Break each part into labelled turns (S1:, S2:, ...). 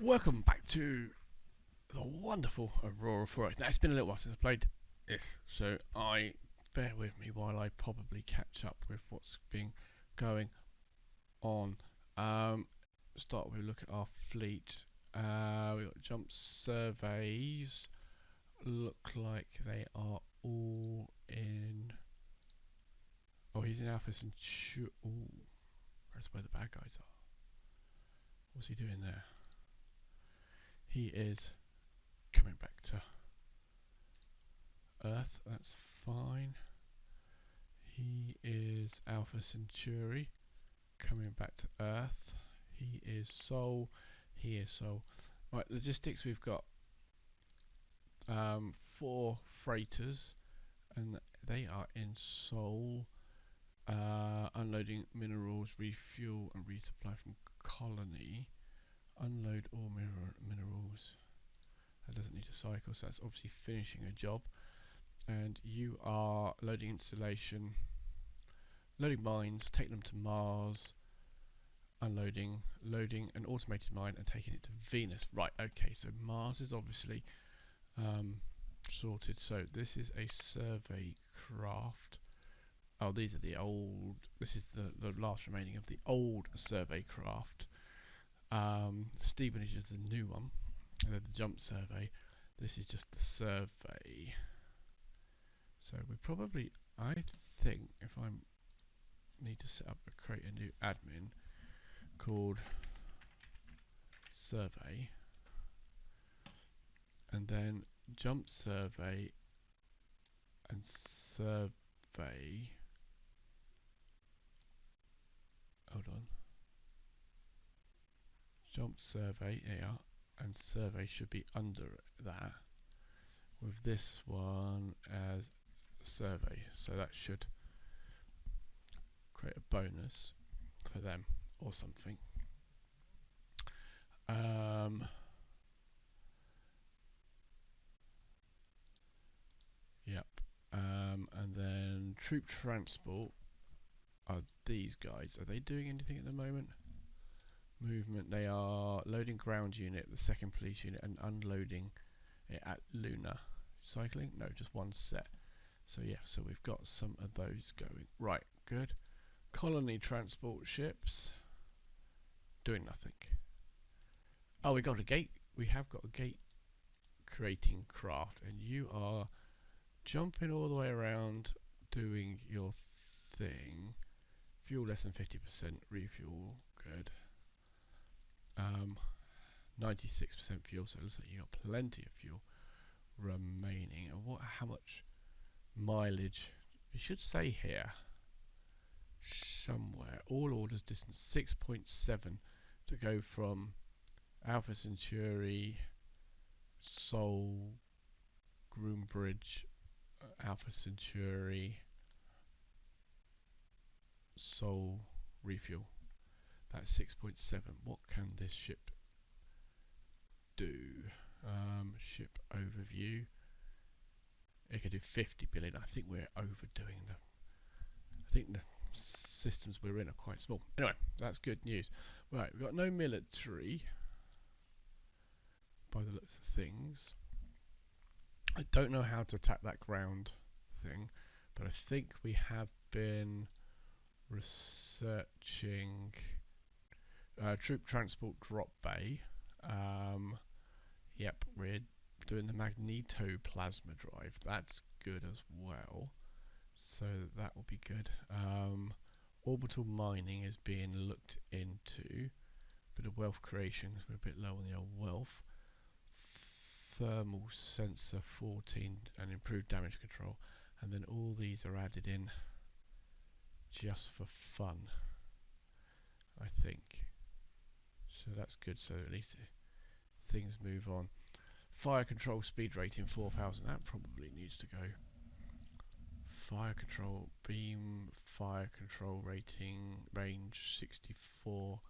S1: Welcome back to the wonderful Aurora Forest. Now, it's been a little while since I played this, so bear with me while I probably catch up with what's been going on. Start with a look at our fleet. We've got jump surveys. Look like they are all in. Oh, he's in Alpha Centauri. Ooh, that's where the bad guys are. What's he doing there? He is coming back to Earth. That's fine. He is Alpha Centauri coming back to Earth. He is Sol. He is Sol. Right, logistics. We've got 4 freighters, and they are in Sol. Unloading minerals, refuel, and resupply from Colony. Unload all minerals. That doesn't need a cycle, so that's obviously finishing a job. And you are loading installation. Loading mines, taking them to Mars, unloading, loading an automated mine and taking it to Venus. Right, okay, so Mars is obviously sorted. So this is a survey craft. Oh, these are the old, this is the last remaining of the old survey craft. Stevenage is the new one, and then the jump survey. This is just the survey. So we probably, I think, if I need to set up create a new admin called survey, and then jump survey and survey. Hold on. Jump survey, yeah, and survey should be under that, with this one as survey. So that should create a bonus for them or something. Yep. And then troop transport are these guys. Are they doing anything at the moment? Movement. They are loading ground unit, the 2nd police unit, and unloading it at Luna. Cycling? No, just one set. So yeah, so we've got some of those going. Right, good. Colony transport ships. Doing nothing. Oh, we got a gate. We have got a gate creating craft, and you are jumping all the way around doing your thing. Fuel less than 50%, refuel, good. 96% fuel, so it looks like you got plenty of fuel remaining. And how much mileage? It should say here somewhere. All orders distance 6.7 to go from Alpha Centauri, Sol, Groombridge, Alpha Centauri, Sol, refuel. That's 6.7. What can this ship do? Ship overview. It could do 50 billion. I think we're overdoing the. I think the systems we're in are quite small. Anyway, that's good news. Right, we've got no military by the looks of things. I don't know how to attack that ground thing, but I think we have been researching troop transport drop bay. Yep, we're doing the magnetoplasma drive. That's good as well. So that will be good. Orbital mining is being looked into. Bit of wealth creation because we're a bit low on the old wealth. Thermal sensor 14 and improved damage control. And then all these are added in just for fun, I think. So that's good. So at least things move on. Fire control speed rating 4000. That probably needs to go. Fire control, beam, fire control rating, range 64.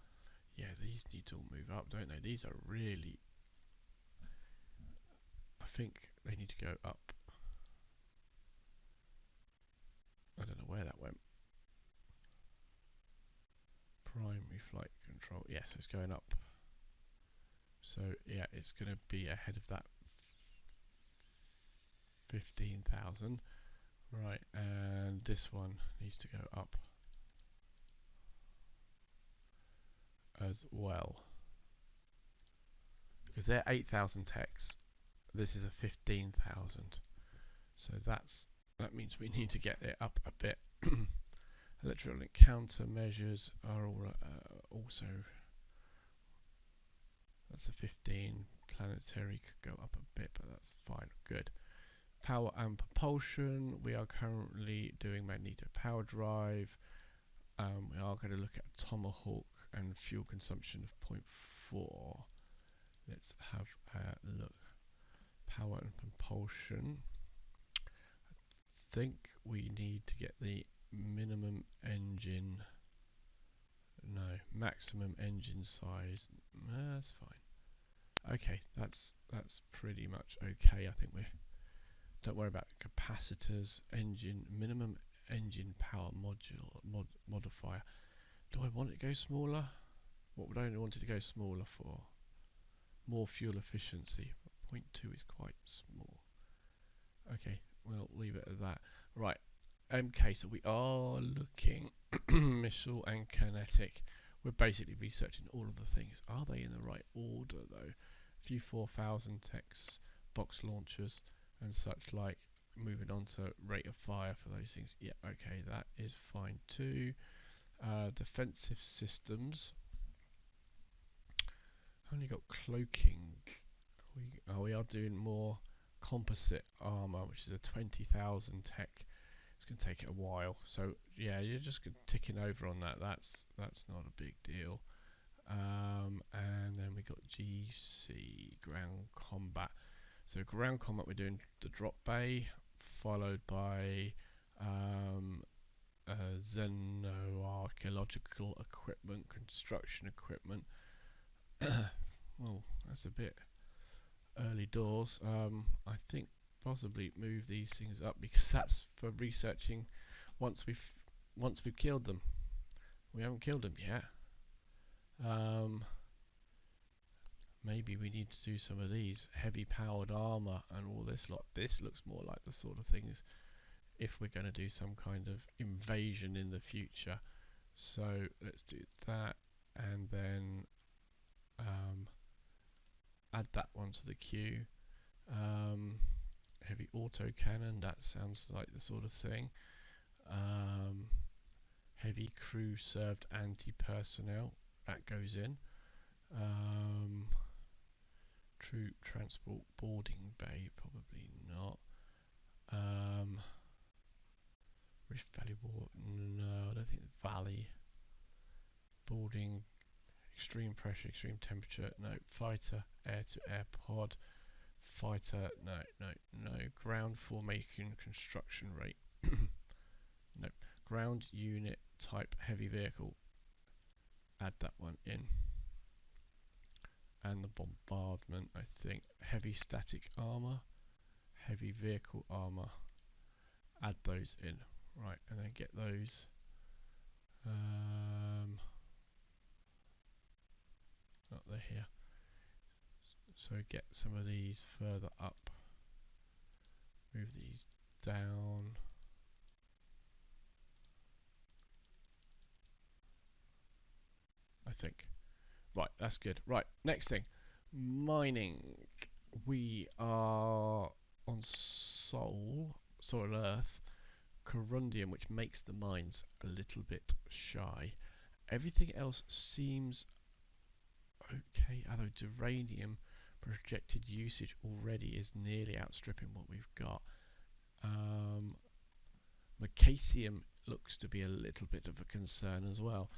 S1: Yeah, these need to all move up, don't they? These are really. I think they need to go up. I don't know where that went. Primary flight control. Yes, it's going up. So yeah, it's going to be ahead of that 15,000. Right, and this one needs to go up as well, because they're 8,000 techs. This is a 15,000. So that means we need to get it up a bit. Electronic countermeasures are all, also, that's a 15. Planetary could go up a bit, but that's fine. Good. Power and propulsion, we are currently doing magneto power drive. We are going to look at Tomahawk and fuel consumption of 0.4. Let's have a look. Power and propulsion. I think we need to get the minimum engine, no, maximum engine size. That's fine. Okay, that's pretty much okay. I think don't worry about capacitors, engine, minimum engine power modifier. Do I want it to go smaller? What would I want it to go smaller for? More fuel efficiency. 0.2 is quite small. Okay, we'll leave it at that. Right. Okay, so we are looking missile and kinetic. We're basically researching all of the things. Are they in the right order though? A few 4,000 techs, box launchers and such like. Moving on to rate of fire for those things. Yeah, okay, that is fine too. Defensive systems. Only got cloaking. We are doing more composite armor, which is a 20,000 tech. It's going to take it a while. So yeah, you're just ticking over on that. That's not a big deal. And then we got GC ground combat. So ground combat, we're doing the drop bay, followed by xenoarchaeological equipment, construction equipment. Well, that's a bit early doors. I think possibly move these things up because that's for researching once we've killed them. We haven't killed them yet. Maybe we need to do some of these heavy powered armor and all this lot. This looks more like the sort of things if we're going to do some kind of invasion in the future. So let's do that, and then add that one to the queue. Heavy autocannon, that sounds like the sort of thing. Heavy crew served anti-personnel, that goes in. Troop transport boarding bay, probably not. Rift Valley War, no, I don't think Valley. Boarding, extreme pressure, extreme temperature, no. Fighter, air to air pod. Fighter, no. Ground formation construction rate, no. Ground unit type heavy vehicle, add that one in. And the bombardment, I think. Heavy static armor, heavy vehicle armor, add those in. Right, and then get those. Not they're here. So get some of these further up. Move these down. I think. Right, that's good. Right, next thing. Mining. We are on Solar Earth, corundium, which makes the mines a little bit shy. Everything else seems okay, although geranium projected usage already is nearly outstripping what we've got. Macacium looks to be a little bit of a concern as well.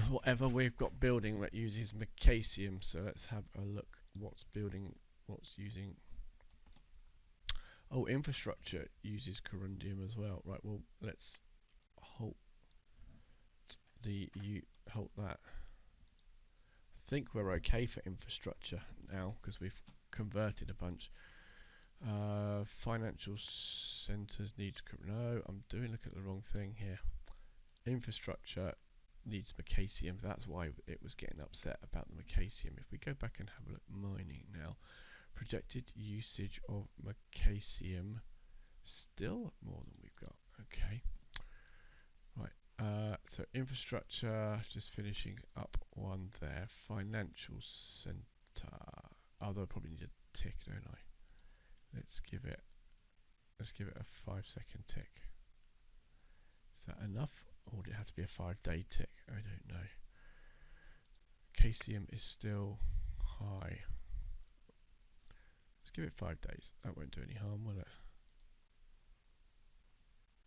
S1: Whatever we've got building that uses macacium, so let's have a look what's using. Oh, infrastructure uses corundium as well. Right, well, let's halt that. I think we're okay for infrastructure now because we've converted a bunch. Financial centers needs no, I'm looking at the wrong thing here. Infrastructure needs macacium. That's why it was getting upset about the macacium. If we go back and have a look mining now, projected usage of macacium still more than we've got. Okay, right. So infrastructure, just finishing up one there. Financial center. Although I probably need a tick, don't I? Let's give it a 5-second tick. Is that enough? Or would it have to be a 5-day tick? I don't know. Macacium is still high. Let's give it 5 days. That won't do any harm, will it?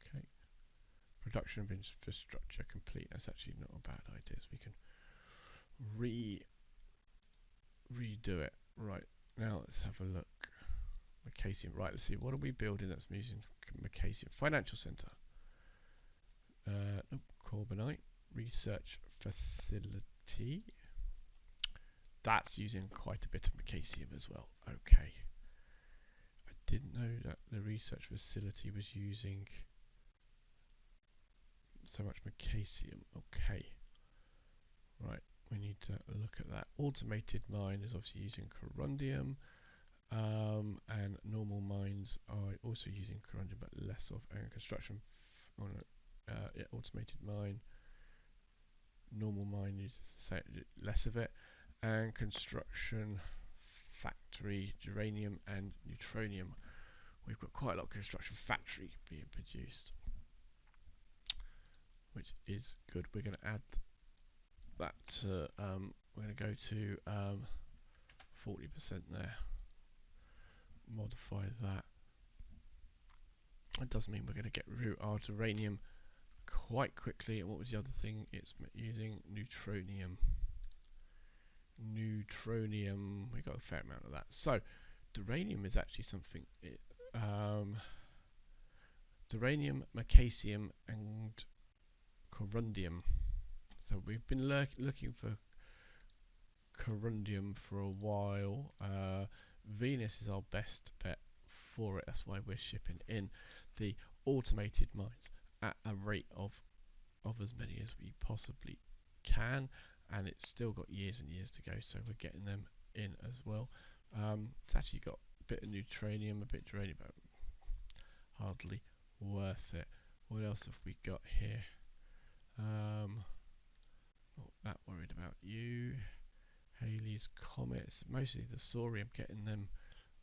S1: Okay. Production of infrastructure complete. That's actually not a bad idea. So we can redo it. Right. Now let's have a look. Macacium. Right, let's see. What are we building that's using macacium? Financial center. Nope. Corbonite. Research facility. That's using quite a bit of macacium as well. Okay. I didn't know that the research facility was using so much macacium. Okay. Right. We need to look at that. Automated mine is obviously using corundium. And normal mines are also using corundium, but less of. And construction, yeah, automated mine, normal mine uses less of it, and construction factory, uranium and neutronium. We've got quite a lot of construction factory being produced, which is good. We're going to add that to, we're going to go to 40% there. Modify that. That does mean we're going to get our uranium quite quickly. And what was the other thing? It's using neutronium. We got a fair amount of that. So uranium is actually something. Uranium, macacium, and corundium. So we've been looking for corundium for a while. Venus is our best bet for it. That's why we're shipping in the automated mines at a rate of as many as we possibly can, and it's still got years and years to go, so we're getting them in as well. It's actually got a bit of neutronium, a bit of uranium, but hardly worth it. What else have we got here? Not that worried about you. Halley's Comets, mostly the thorium, getting them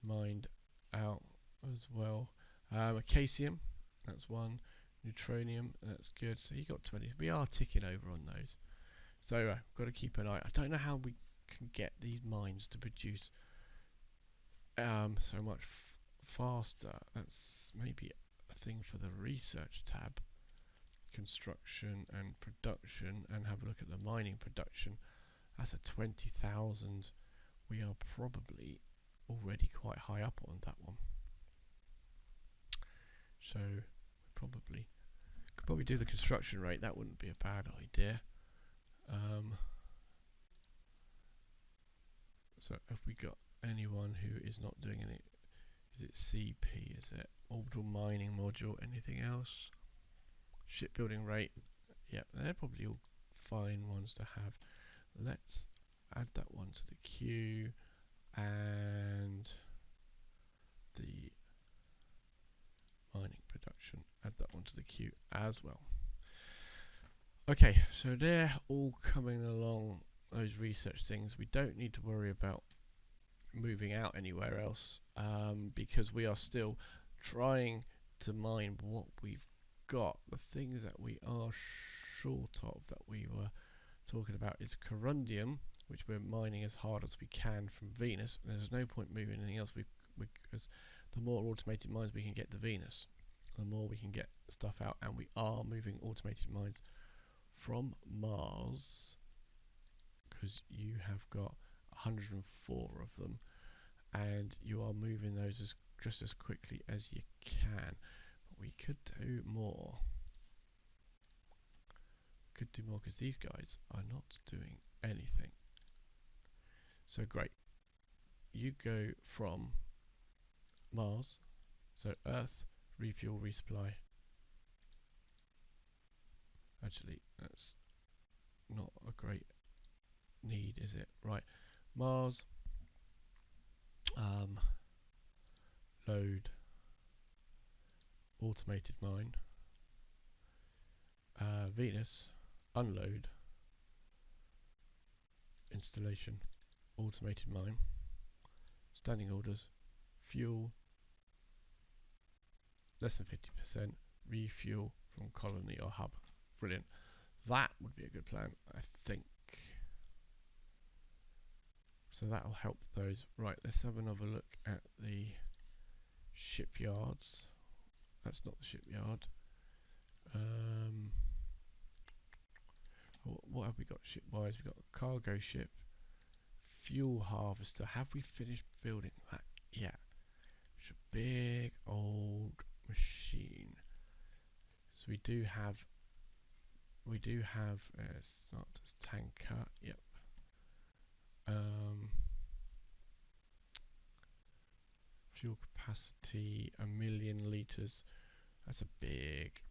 S1: mined out as well. Macacium, that's one. Neutronium, that's good. So you got 20. We are ticking over on those. So got to keep an eye. I don't know how we can get these mines to produce so much faster. That's maybe a thing for the research tab. Construction and production, and have a look at the mining production. That's a 20,000. We are probably already quite high up on that one. So we could probably do the construction rate. That wouldn't be a bad idea. So have we got anyone who is not doing any? Is it CP? Is it orbital mining module? Anything else? Shipbuilding rate. Yeah, they're probably all fine ones to have. Let's add that one to the queue, and the mining production, add that one to the queue as well. Okay, so they're all coming along, those research things. We don't need to worry about moving out anywhere else, because we are still trying to mine what we've got. The things that we are short of that we were talking about is corundium, which we're mining as hard as we can from Venus. And there's no point moving anything else, because the more automated mines we can get to Venus, the more we can get stuff out. And we are moving automated mines from Mars, because you have got 104 of them, and you are moving those just as quickly as you can. But we could do more. Because these guys are not doing anything. So great. You go from Mars, so Earth, refuel, resupply. Actually, that's not a great need, is it? Right, Mars, load, automated mine, Venus, unload, installation, automated mine, standing orders, fuel, less than 50%, refuel from colony or hub. Brilliant. That would be a good plan, I think. So that'll help those. Right, let's have another look at the shipyards. That's not the shipyard. What have we got ship-wise? We've got a cargo ship, fuel harvester. Have we finished building that yet? It's a big old machine. So we do have it's not just tanker. Yep. Fuel capacity 1,000,000 litres. That's a big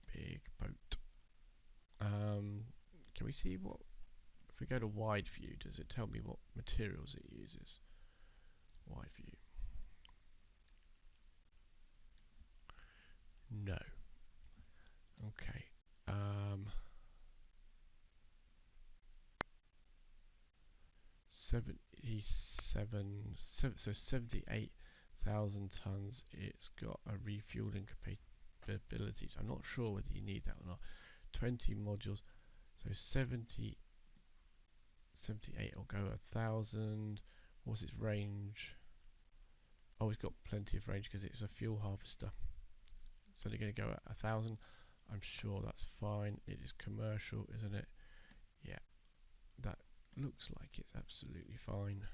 S1: boat. Can we see what, if we go to wide view, does it tell me what materials it uses? Wide view. No. Okay. 78,000 tons. It's got a refueling capability. I'm not sure whether you need that or not. 20 modules. So 78 will go 1,000. What's its range? Oh, it's got plenty of range because it's a fuel harvester. It's only going to go at 1,000. I'm sure that's fine. It is commercial, isn't it? Yeah, that looks like it's absolutely fine.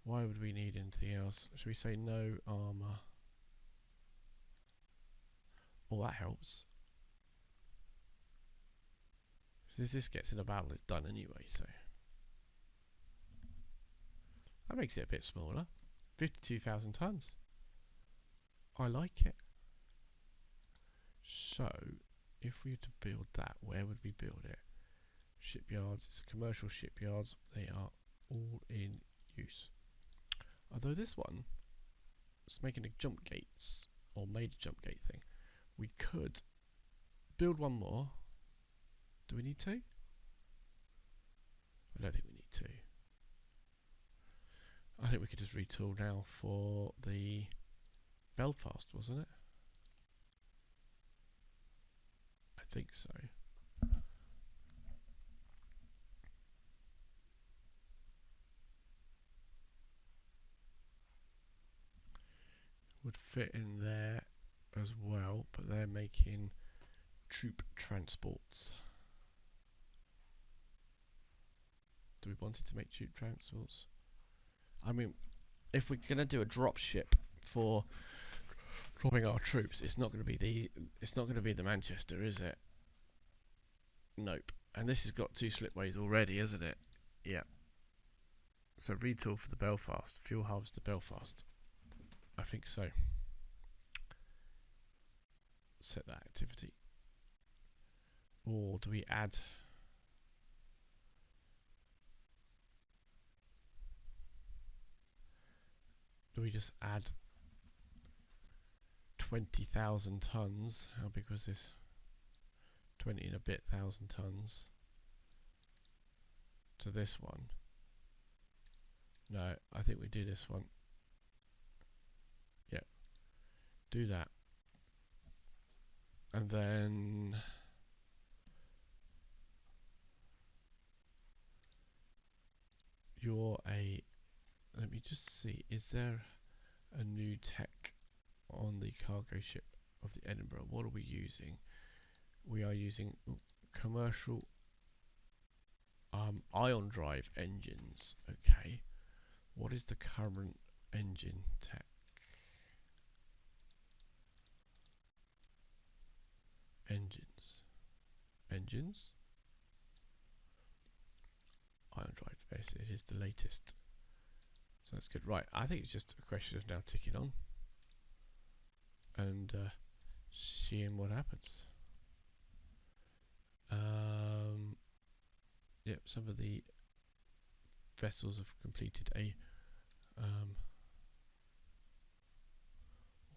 S1: Why would we need anything else? Should we say no armor? Oh, that helps. Since this gets in a battle, it's done anyway, so that makes it a bit smaller. 52,000 tons. I like it. So, if we were to build that, where would we build it? Shipyards. It's a commercial shipyards. They are all in use. Although this one is making a jump gates, or made a jump gate thing. We could build one more. Do we need to? I don't think we need to. I think we could just retool now for the Belfast, wasn't it? I think so. Would fit in there as well, but they're making troop transports. Do we want it to make troop transports? I mean, if we're gonna do a drop ship for dropping our troops, it's not gonna be the Manchester, is it? Nope. And this has got 2 slipways already, isn't it? Yeah. So retool for the Belfast, fuel harvester Belfast. I think so. Set that activity. Or do we add? Do we just add 20,000 tons? How big was this? 20 and a bit thousand tons to this one. No, I think we do this one. Yep. Do that. And then let me just see, is there a new tech on the cargo ship of the Edinburgh? What are we using? We are using commercial ion drive engines. Okay. What is the current engine tech? Engines? Ion drive. Yes, it is the latest. So that's good. Right, I think it's just a question of now ticking on and seeing what happens. Yep, some of the vessels have completed a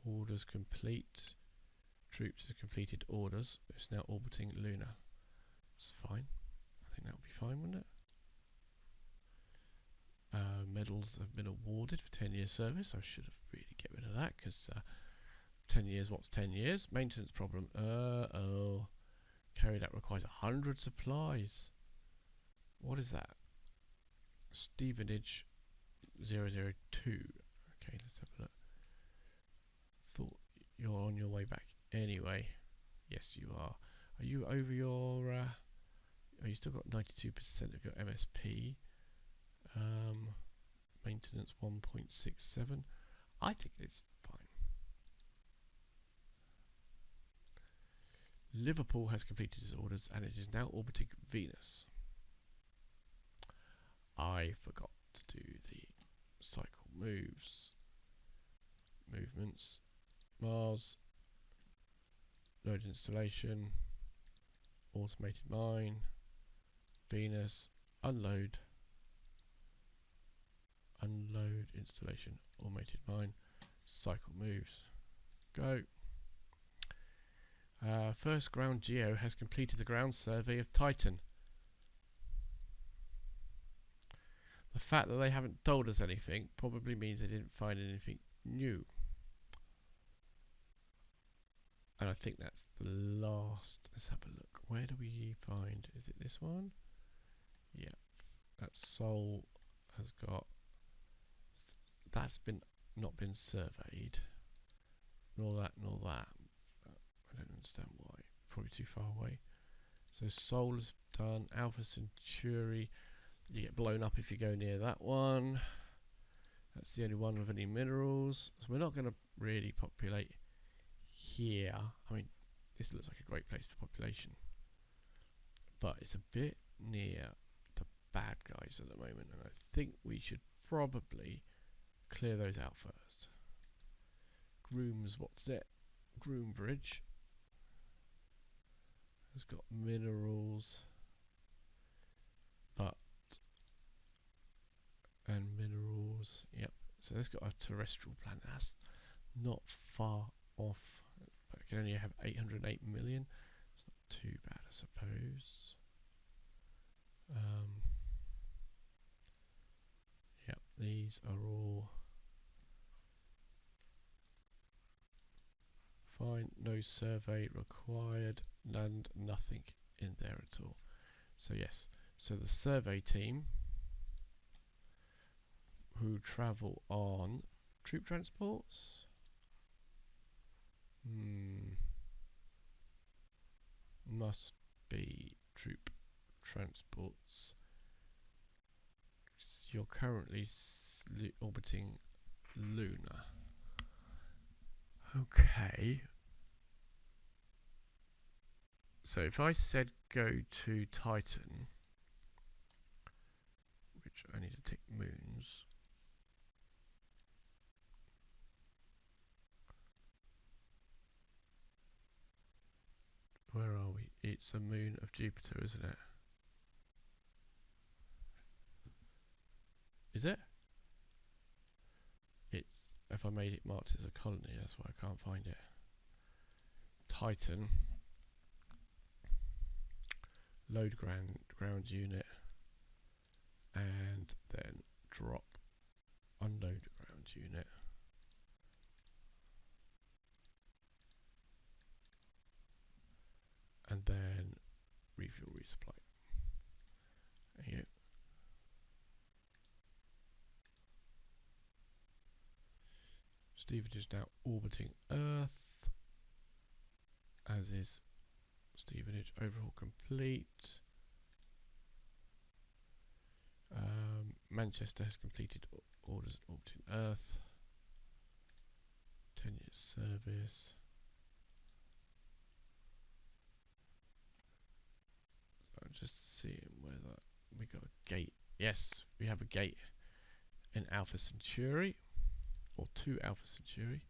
S1: orders complete. Troops have completed orders. It's now orbiting Luna. It's fine. I think that would be fine, wouldn't it? Medals have been awarded for 10 years service. I should have really get rid of that because 10 years, what's 10 years? Maintenance problem. Oh. Carried out requires 100 supplies. What is that? Stevenage 002. Okay, let's have a look. Thought you're on your way back anyway. Yes, you are. Are you over your... oh, you still got 92% of your MSP. Maintenance 1.67. I think it's fine. Liverpool has completed its orders and it is now orbiting Venus. I forgot to do the cycle movements. Mars, load installation, automated mine, Venus, unload installation, automated mine, cycle moves. Go. First ground geo has completed the ground survey of Titan. The fact that they haven't told us anything probably means they didn't find anything new. And I think that's the last. Let's have a look. Where do we find? Is it this one? Yeah. That Sol has got. That's not been surveyed. Nor that, nor that. I don't understand why. Probably too far away. So Sol is done. Alpha Centauri. You get blown up if you go near that one. That's the only one with any minerals. So we're not going to really populate here. I mean, this looks like a great place for population. But it's a bit near the bad guys at the moment. And I think we should probably clear those out first. Grooms, what's it? Groom Bridge has got minerals, and minerals. Yep. So it's got a terrestrial planet. That's not far off. But it can only have 808 million. It's not too bad, I suppose. Yep. These are all fine. No survey required. And nothing in there at all. So yes. So the survey team who travel on troop transports. Must be troop transports. You're currently orbiting Luna. Okay. So if I said go to Titan, which I need to tick moons. Where are we? It's a moon of Jupiter, isn't it? Is it? It's, if I made it marked as a colony, that's why I can't find it. Titan. Load ground unit. And then drop unload ground unit. And then refuel resupply. There you go. Stevenage is now orbiting Earth, as is Stevenage. Overhaul complete. Manchester has completed orders orbiting Earth. 10 years service. So I'm just seeing whether we got a gate. Yes, we have a gate in Alpha Centauri, or 2 Alpha Centauri,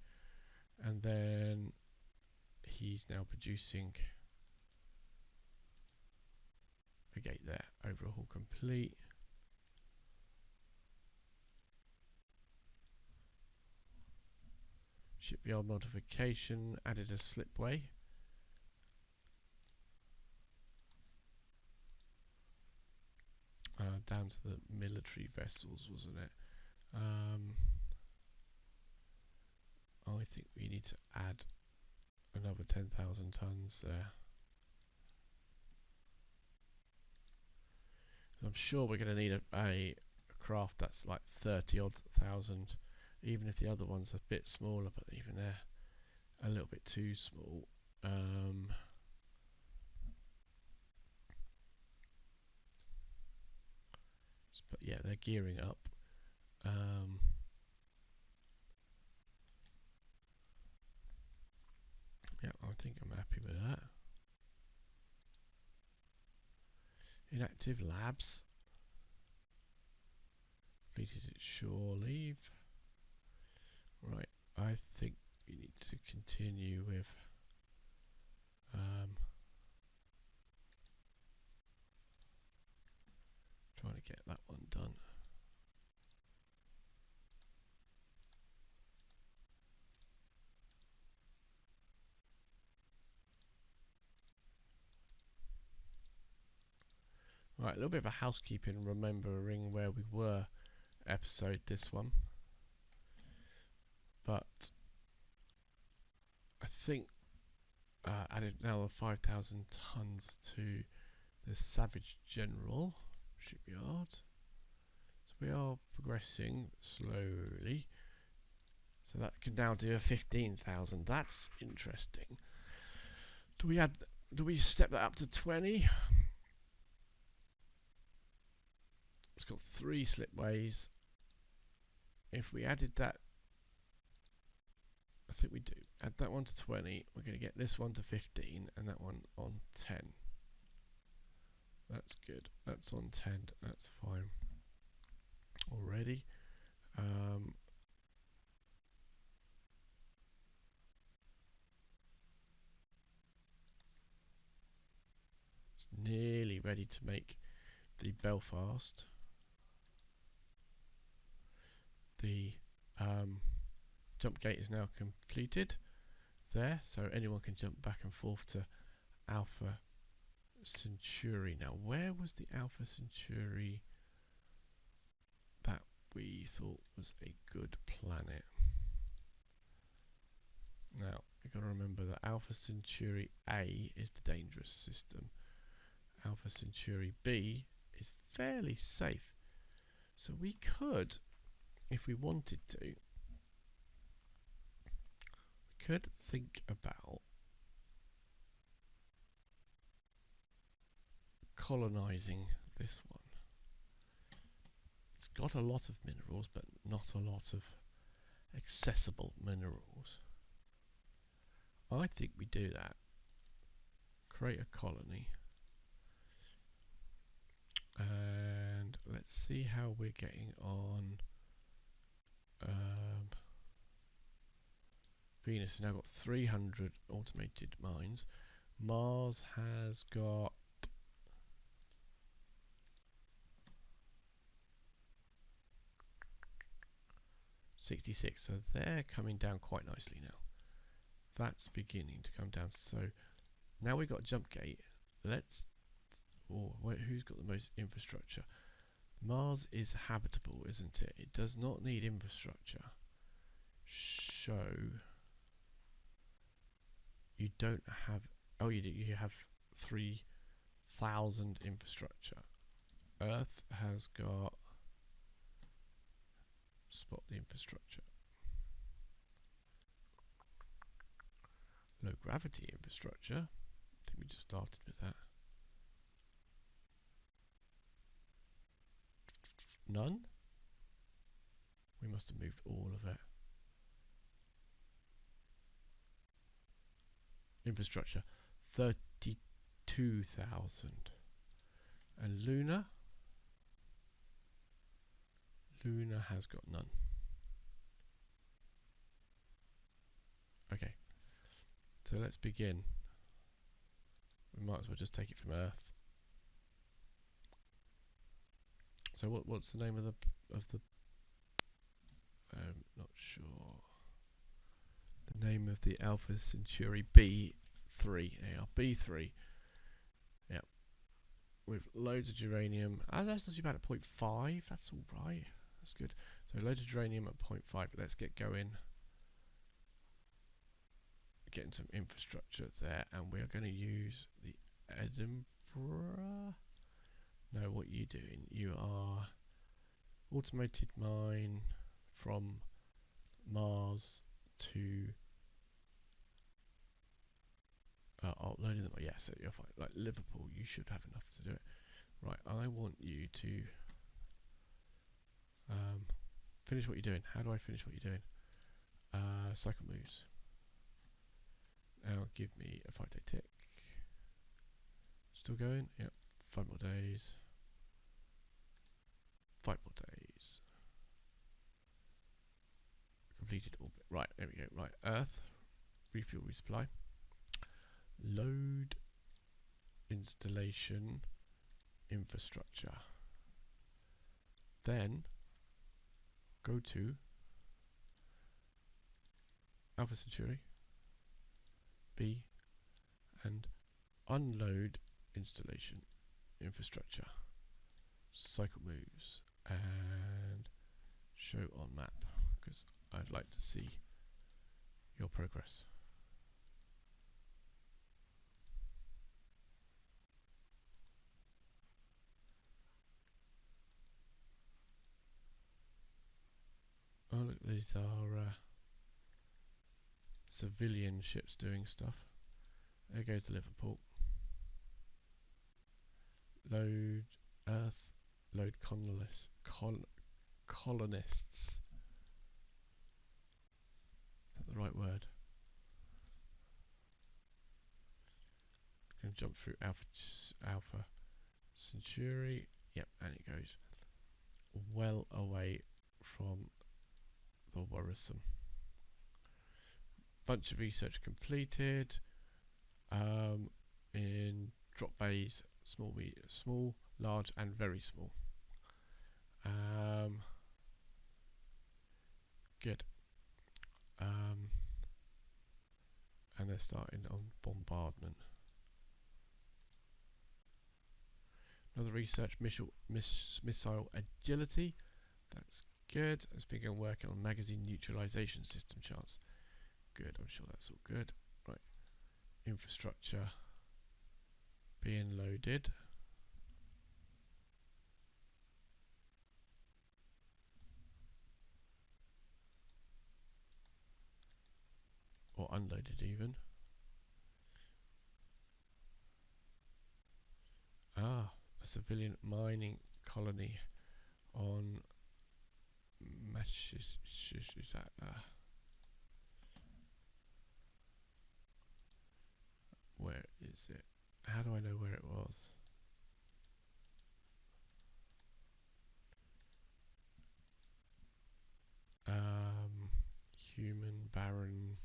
S1: and then he's now producing navigate there. Overhaul complete. Shipyard modification, added a slipway. Down to the military vessels, wasn't it? I think we need to add another 10,000 tons there. I'm sure we're going to need a craft that's like 30 odd thousand, even if the other one's a bit smaller, but even they're a little bit too small. But yeah, they're gearing up. Yeah, I think I'm happy with that. Inactive labs. Completed its shore leave. Right, I think we need to continue with trying to get that one done. Right, a little bit of a housekeeping, remembering where we were episode this one. But I think added now 5,000 tons to the Savage General shipyard. So we are progressing slowly. So that can now do a 15,000. That's interesting. Do we step that up to 20? It's got 3 slipways. If we added that, I think we do. Add that one to 20. We're going to get this one to 15 and that one on 10. That's good. That's on 10. That's fine. Already. It's nearly ready to make the Belfast. The jump gate is now completed there, so anyone can jump back and forth to Alpha Centauri. Now, where was the Alpha Centauri that we thought was a good planet? Now, we've got to remember that Alpha Centauri A is the dangerous system. Alpha Centauri B is fairly safe. So we could, if we wanted to, we could think about colonizing this one. It's got a lot of minerals, but not a lot of accessible minerals. I think we do that. Create a colony. And let's see how we're getting on. Venus has now got 300 automated mines. Mars has got 66, so they're coming down quite nicely now. That's beginning to come down. So now we've got a jump gate. Let's. Oh, wait, who's got the most infrastructure? Mars is habitable, isn't it? It does not need infrastructure. So you don't have. Oh, you do. You have 3,000 infrastructure. Earth has got. Spot the infrastructure. Low gravity infrastructure. I think we just started with that. None? We must have moved all of it. Infrastructure 32,000. And Luna? Luna has got none. Okay. So let's begin. We might as well just take it from Earth. So what's the name of the not sure. The name of the Alpha Centauri B3. Yeah, B3. Yep. With loads of uranium. That's not too bad at 0.5. That's alright. That's good. So loads of uranium at 0.5. Let's get going. Getting some infrastructure there. And we are going to use the Edinburgh. No, what are you doing? You are automated mine from Mars to loading them. Yeah, so you're fine. Like Liverpool, you should have enough to do it. Right, I want you to finish what you're doing. How do I finish what you're doing? Cycle moves. Now give me a 5-day tick. Still going? Yep. 5 more days. 5 more days. Completed orbit. Right, there we go. Right, Earth. Refuel, resupply. Load installation infrastructure. Then go to Alpha Centauri B and unload installation infrastructure. Cycle moves and show on map because I'd like to see your progress. Oh look, these are civilian ships doing stuff. There goes the Liverpool. Load Earth. Load colonists. Colonists. Is that the right word? Going to jump through Alpha Centauri. Yep, and it goes well away from the worrisome. Bunch of research completed. In drop bays, small, large, and very small. Good. And they're starting on bombardment. Another research missile agility. That's good. Let's begin working on magazine neutralization system charts. Good. I'm sure that's all good. Right. Infrastructure being loaded. Or unloaded even. Ah, a civilian mining colony on where is it? How do I know where it was? Human barren.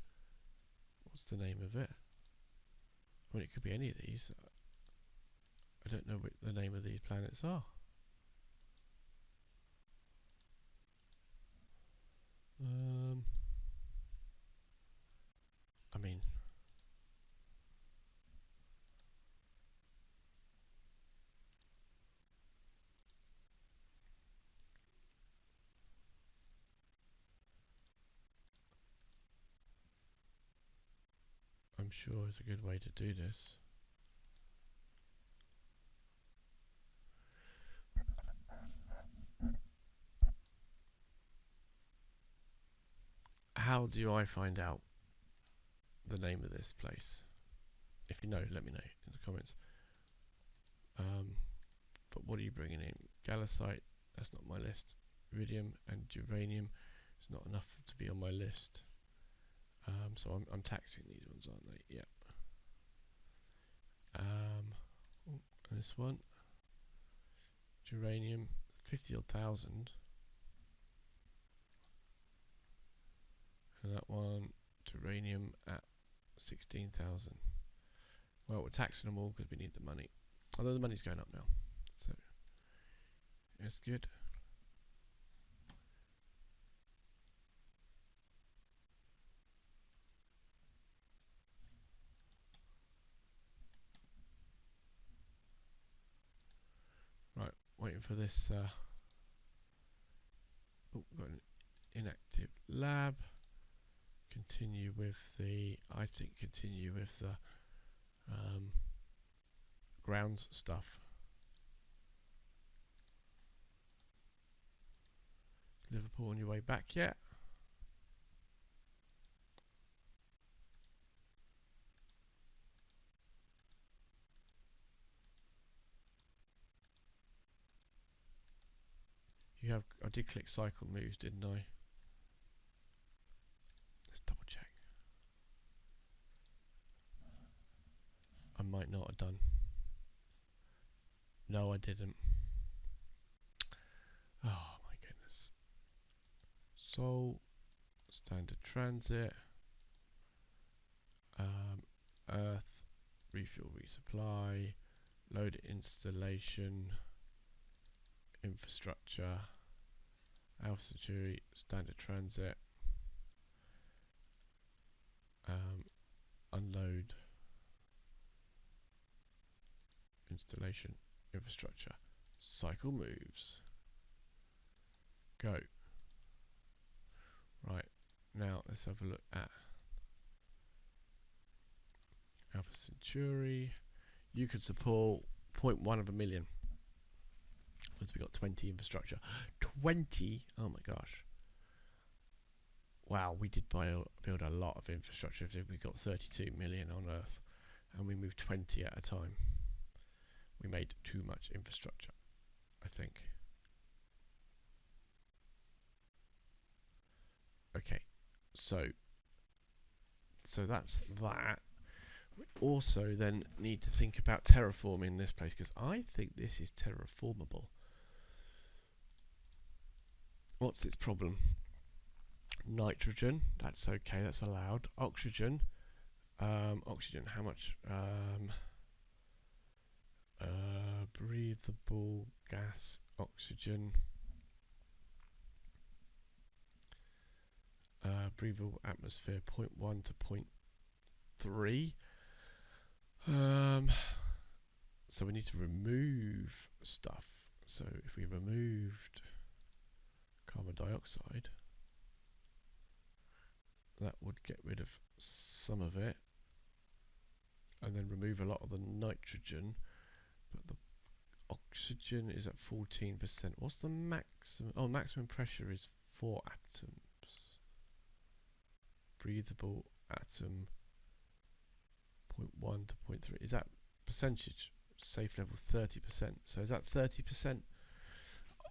S1: What's the name of it? I mean, it could be any of these. I don't know what the name of these planets are. I mean, I'm sure it's a good way to do this. How do I find out the name of this place? If you know, let me know in the comments. But what are you bringing in? Galisite, that's not my list. Iridium and uranium is not enough to be on my list. So I'm taxing these ones, aren't they? Yep. And this one, uranium, 50 odd thousand. And that one, uranium at 16,000. Well, we're taxing them all because we need the money. Although the money's going up now. So, That's good. Right, waiting for this. Oh, got an inactive lab. Continue with the. I think continue with the grounds stuff. Liverpool on your way back yet? You have. I did click cycle moves, didn't I? Let's double check. I might not have done. No, I didn't. Oh my goodness. So, standard transit, Earth, refuel, resupply, load installation, infrastructure, Alpha Centauri, standard transit, unload, installation, infrastructure, cycle moves. Go. Right, now let's have a look at Alpha Centauri. You could support 0.1 of a million. Once we got 20 infrastructure. 20? Oh my gosh. Wow, we did build a lot of infrastructure. We got 32 million on Earth, and we moved 20 at a time. We made too much infrastructure, I think. Okay, so that's that. We also then need to think about terraforming this place, because I think this is terraformable. What's its problem? Nitrogen, that's okay, that's allowed. Oxygen, oxygen, how much? Breathable gas, oxygen. Breathable atmosphere, 0.1 to 0.3. So we need to remove stuff. So if we removed carbon dioxide, that would get rid of some of it, and then remove a lot of the nitrogen. But the oxygen is at 14%. What's the maximum? Oh, maximum pressure is 4 atoms. Breathable atom, 0.1 to 0.3. Is that percentage? Safe level 30%. So is that 30%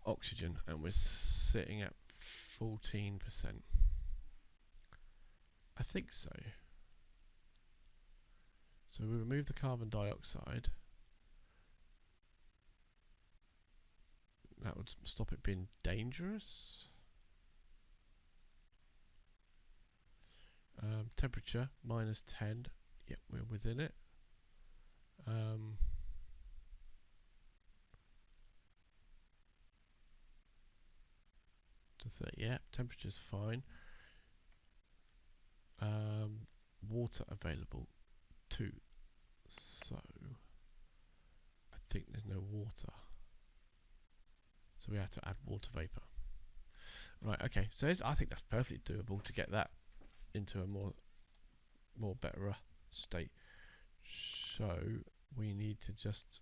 S1: oxygen? And we're sitting at 14%. I think so. So we remove the carbon dioxide. That would stop it being dangerous. Temperature, -10. Yep, we're within it. To 30, yeah, temperature's fine. Water available, 2. So, I think there's no water. So we have to add water vapor. Right, okay, so I think that's perfectly doable to get that into a more better state. So we need to just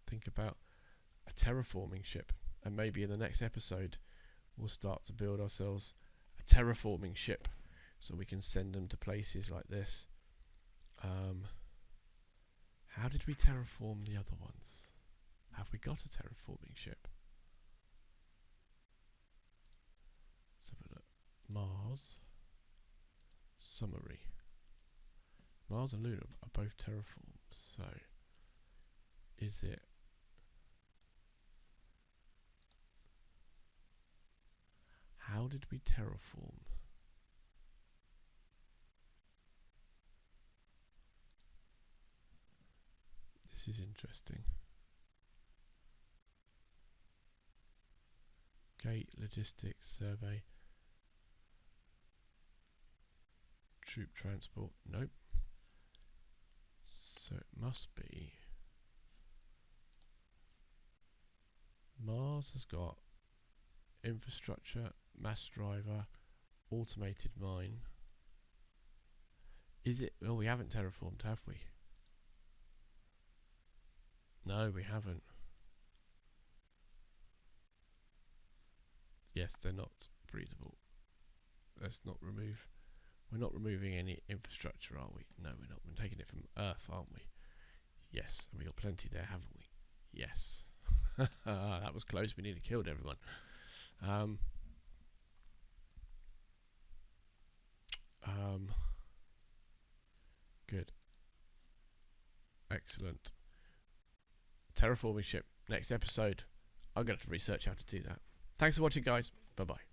S1: think about a terraforming ship, and maybe in the next episode we'll start to build ourselves a terraforming ship so we can send them to places like this. How did we terraform the other ones? Have we got a terraforming ship? Let's have a look. Mars. Summary. Mars and Luna are both terraformed, so is it... How did we terraform? This is interesting. Gate, logistics, survey, troop transport. Nope. So it must be Mars has got infrastructure, mass driver, automated mine. Is it? Oh, we haven't terraformed, have we? No, we haven't. Yes, they're not breathable. Let's not remove. We're not removing any infrastructure, are we? No, we're not. We're taking it from Earth, aren't we? Yes, and we got plenty there, haven't we? Yes. That was close. We nearly killed everyone. Um, good. Excellent. Terraforming ship. Next episode. I'm going to have to research how to do that. Thanks for watching, guys. Bye-bye.